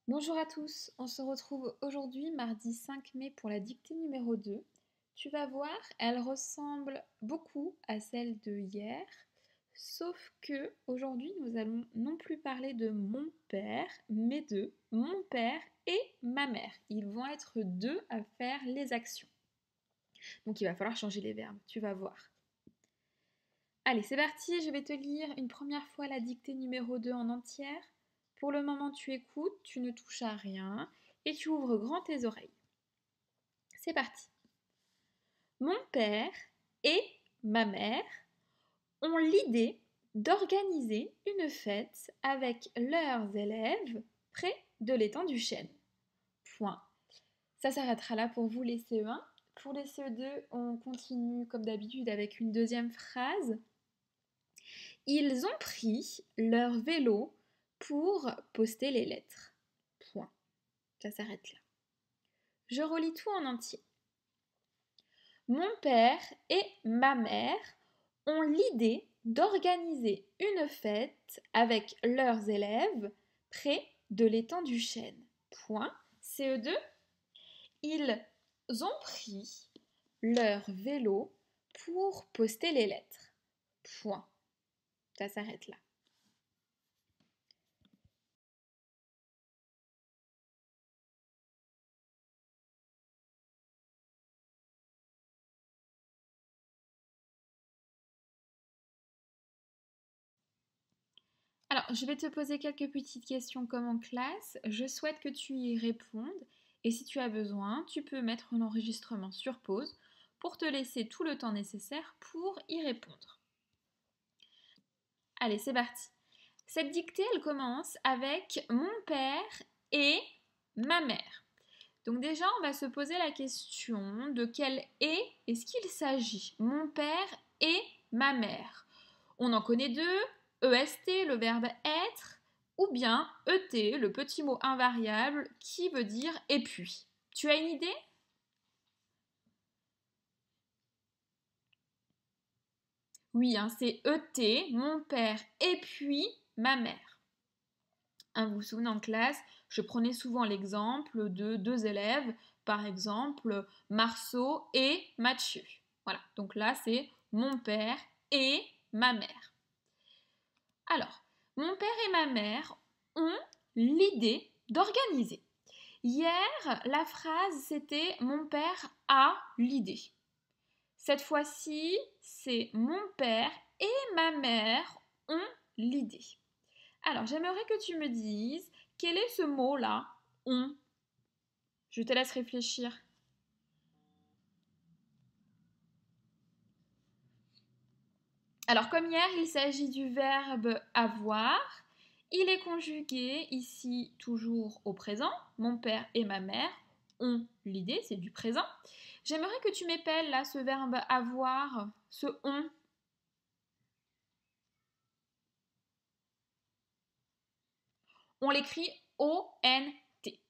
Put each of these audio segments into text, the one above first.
Bonjour à tous, on se retrouve aujourd'hui mardi 5 mai pour la dictée numéro 2. Tu vas voir, elle ressemble beaucoup à celle de hier, sauf que aujourd'hui nous allons non plus parler de mon père, mais de mon père et ma mère. Ils vont être deux à faire les actions. Donc il va falloir changer les verbes, tu vas voir. Allez, c'est parti, je vais te lire une première fois la dictée numéro 2 en entière. Pour le moment, tu écoutes, tu ne touches à rien et tu ouvres grand tes oreilles. C'est parti. Mon père et ma mère ont l'idée d'organiser une fête avec leurs élèves près de l'étang du Chêne. Point. Ça s'arrêtera là pour vous les CE1. Pour les CE2, on continue comme d'habitude avec une deuxième phrase. Ils ont pris leur vélo pour poster les lettres. Point. Ça s'arrête là. Je relis tout en entier. Mon père et ma mère ont l'idée d'organiser une fête avec leurs élèves près de l'étang du Chêne. Point. CE2. Ils ont pris leur vélo pour poster les lettres. Point. Ça s'arrête là. Alors, je vais te poser quelques petites questions comme en classe. Je souhaite que tu y répondes. Et si tu as besoin, tu peux mettre l'enregistrement sur pause pour te laisser tout le temps nécessaire pour y répondre. Allez, c'est parti. Cette dictée, elle commence avec mon père et ma mère. Donc déjà, on va se poser la question de quel est-ce qu'il s'agit? Mon père et ma mère. On en connaît deux, EST, le verbe être, ou bien ET, le petit mot invariable qui veut dire et puis. Tu as une idée? Oui, hein, c'est ET, mon père et puis ma mère. Hein, vous vous souvenez en classe, je prenais souvent l'exemple de deux élèves, par exemple Marceau et Mathieu. Voilà, donc là c'est mon père et ma mère. Alors, mon père et ma mère ont l'idée d'organiser. Hier, la phrase c'était mon père a l'idée. Cette fois-ci, c'est mon père et ma mère ont l'idée. Alors, j'aimerais que tu me dises quel est ce mot-là, ont. Je te laisse réfléchir. Alors, comme hier, il s'agit du verbe avoir. Il est conjugué ici toujours au présent. Mon père et ma mère ont l'idée, c'est du présent. J'aimerais que tu m'épelles là ce verbe avoir, ce ont. On l'écrit O-N-T.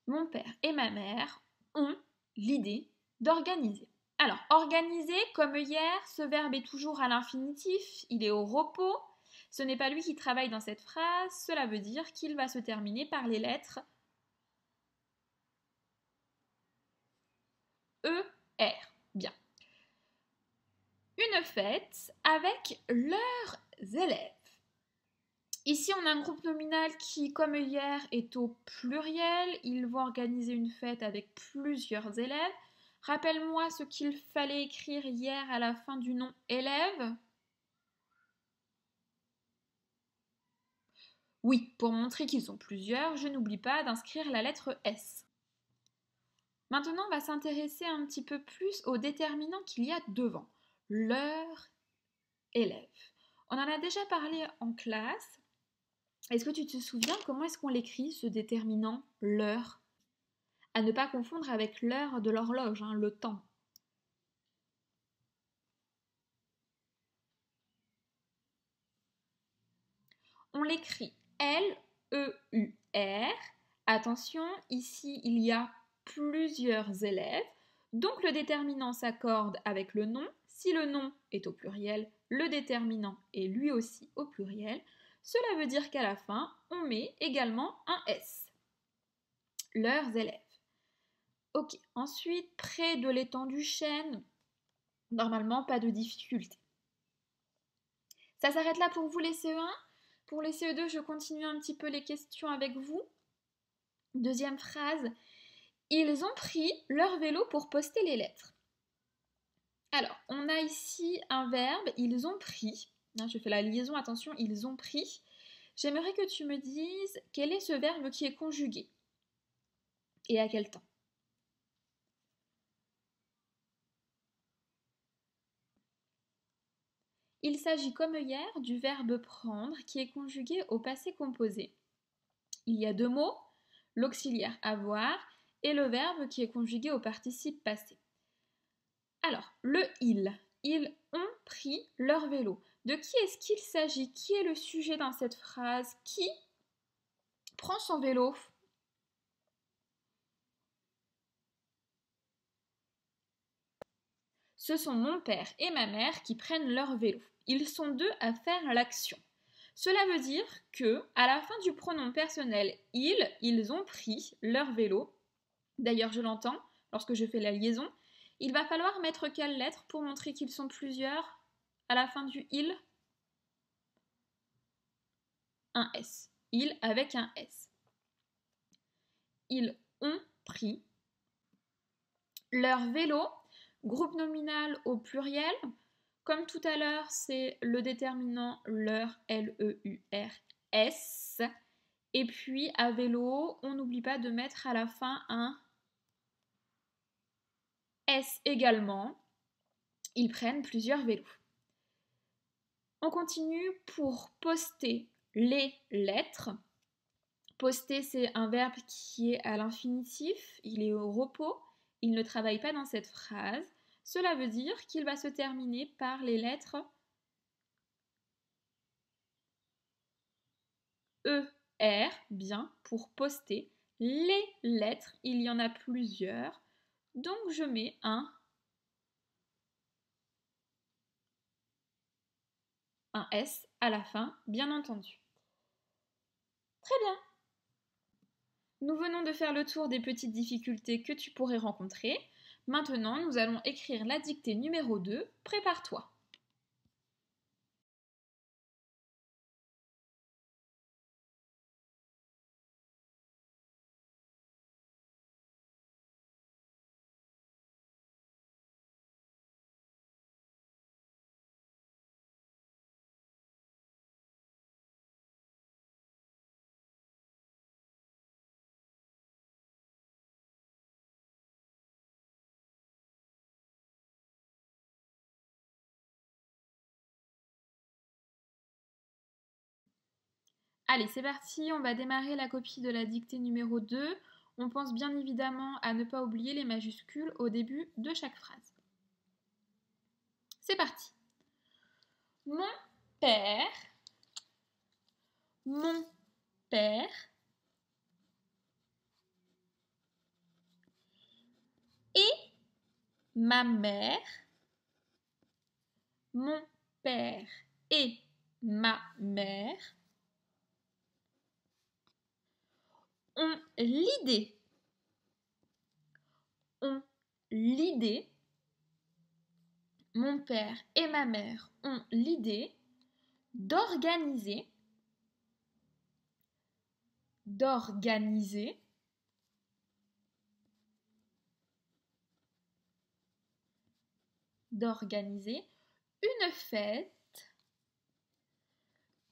Mon père et ma mère ont l'idée d'organiser. Alors, organiser, comme hier, ce verbe est toujours à l'infinitif, il est au repos. Ce n'est pas lui qui travaille dans cette phrase, cela veut dire qu'il va se terminer par les lettres E-R. Bien. Une fête avec leurs élèves. Ici, on a un groupe nominal qui, comme hier, est au pluriel. Ils vont organiser une fête avec plusieurs élèves. Rappelle-moi ce qu'il fallait écrire hier à la fin du nom élève. Oui, pour montrer qu'ils sont plusieurs, je n'oublie pas d'inscrire la lettre S. Maintenant, on va s'intéresser un petit peu plus aux déterminants qu'il y a devant. Leur élève. On en a déjà parlé en classe. Est-ce que tu te souviens comment est-ce qu'on l'écrit, ce déterminant l'heure? À ne pas confondre avec l'heure de l'horloge, hein, le temps. On l'écrit L-E-U-R. Attention, ici il y a plusieurs élèves, donc le déterminant s'accorde avec le nom. Si le nom est au pluriel, le déterminant est lui aussi au pluriel. Cela veut dire qu'à la fin, on met également un S. leurs élèves. Ok, ensuite, près de l'étang du chêne, normalement, pas de difficulté. Ça s'arrête là pour vous les CE1. Pour les CE2, je continue un petit peu les questions avec vous. Deuxième phrase, ils ont pris leur vélo pour poster les lettres. Alors, on a ici un verbe, ils ont pris. Je fais la liaison, attention, ils ont pris. J'aimerais que tu me dises quel est ce verbe qui est conjugué et à quel temps. Il s'agit comme hier du verbe prendre qui est conjugué au passé composé. Il y a deux mots, l'auxiliaire avoir et le verbe qui est conjugué au participe passé. Alors, le ils ont pris leur vélo. De qui est-ce qu'il s'agit? Qui est le sujet dans cette phrase? Qui prend son vélo? Ce sont mon père et ma mère qui prennent leur vélo. Ils sont deux à faire l'action. Cela veut dire que, à la fin du pronom personnel ils ont pris leur vélo. D'ailleurs, je l'entends lorsque je fais la liaison. Il va falloir mettre quelle lettre pour montrer qu'ils sont plusieurs à la fin du il? Un S. Il avec un S. Ils ont pris leur vélo, groupe nominal au pluriel. Comme tout à l'heure, c'est le déterminant leur, L-E-U-R-S. Et puis à vélo, on n'oublie pas de mettre à la fin un S également. Ils prennent plusieurs vélos. On continue pour poster les lettres. Poster, c'est un verbe qui est à l'infinitif, il est au repos, il ne travaille pas dans cette phrase. Cela veut dire qu'il va se terminer par les lettres ER, bien, pour poster. Les lettres, il y en a plusieurs, donc je mets un S à la fin, bien entendu. Très bien. Nous venons de faire le tour des petites difficultés que tu pourrais rencontrer. Maintenant, nous allons écrire la dictée numéro 2. Prépare-toi. Allez, c'est parti, on va démarrer la copie de la dictée numéro 2. On pense bien évidemment à ne pas oublier les majuscules au début de chaque phrase. C'est parti. Mon père, mon père et ma mère, mon père et ma mère ont l'idée, mon père et ma mère ont l'idée d'organiser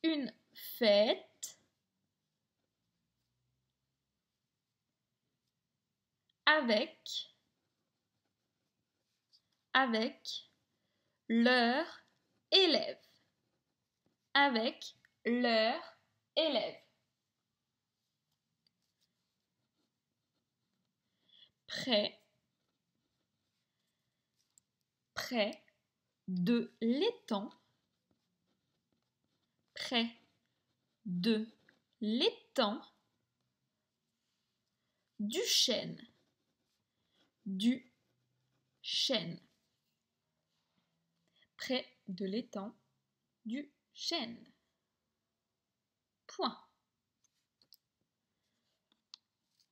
une fête avec leurs élèves. Avec leurs élèves. Près de l'étang. Près de l'étang du chêne. Du chêne. Près de l'étang du chêne. Point.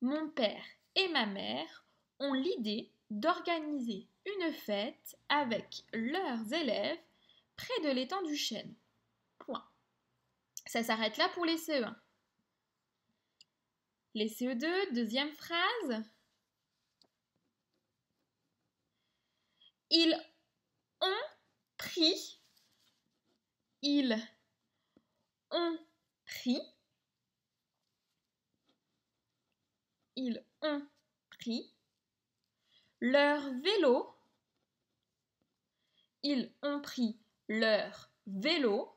Mon père et ma mère ont l'idée d'organiser une fête avec leurs élèves près de l'étang du Chêne. Point. Ça s'arrête là pour les CE1. Les CE2, deuxième phrase. Ils ont pris. Ils ont pris. Ils ont pris leur vélo. Ils ont pris leur vélo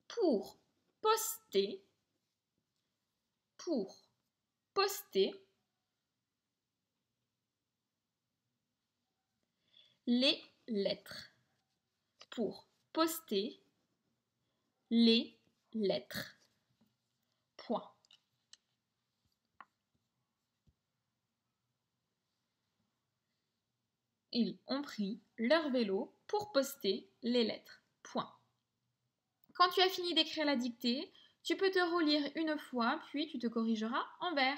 pour poster les lettres. Pour poster les lettres. Point. Ils ont pris leur vélo pour poster les lettres. Point. Quand tu as fini d'écrire la dictée, tu peux te relire une fois, puis tu te corrigeras en vers.